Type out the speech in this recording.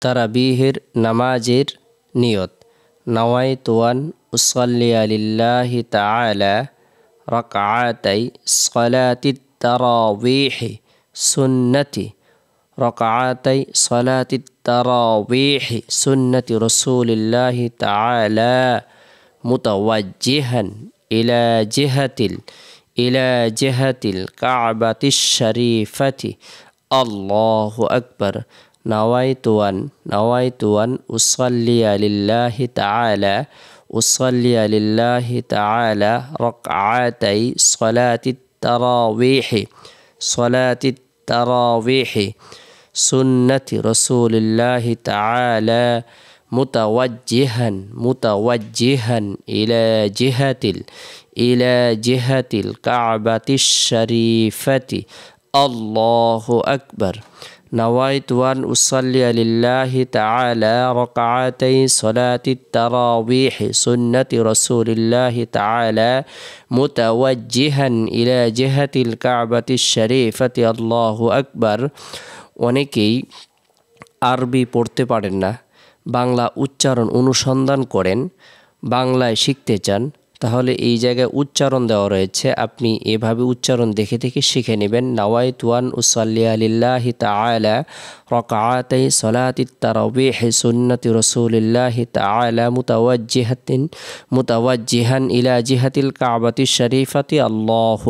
তারাবিহের নামাজের নিয়ত। নাওয়াইতু আন উসাল্লিয়া লিল্লাহি তাআলা রাকআতাই সালাতিত তারাবিহ সুন্নতি রাকআতাই সালাতিত তারাবিহ সুন্নতি রাসূলিল্লাহি তাআলা মুতাওয়াজ্জিহান ইলা জিহাতিল কাবাতিশ শরীফাতি। আল্লাহু আকবার। নাওয়াইতু আন উসাল্লিয়া লিল্লাহি তাআলা রাকআতাই সালাতিত তারাবিহ সুন্নতি রাসূলিল্লাহি তাআলা মুতাওয়াজ্জিহান ইলা জিহাতিল কাবাতিশ শরীফাতি। আল্লাহু আকবার। নাওয়াইতু আন উসাল্লিয়া লিল্লাহি তাআলা রাকআতাই সালাতিত তারাবিহ সুন্নতি রাসূলিল্লাহি তাআলা মুতাওয়াজ্জিহান ইলা জিহাতিল কাবাতিশ শরীফাতি। আল্লাহু আকবার। অনেকেই আরবি পড়তে পারেন না, বাংলা উচ্চারণ অনুসন্ধান করেন, বাংলায় শিখতে চান, তাহলে এই জায়গায় উচ্চারণ দেওয়া রয়েছে, আপনি এভাবে উচ্চারণ দেখে দেখে শিখে নেবেন। নাওয়াইতু আন উসাল্লিয়া লিল্লাহি তাআলা রাকআতাই সালাতিত তারাবিহ সুন্নতি রাসূলিল্লাহি তাআলা মুতাওয়াজ্জিহান ইলা জিহাতিল কাবাতিশ শরীফাতি। আল্লাহু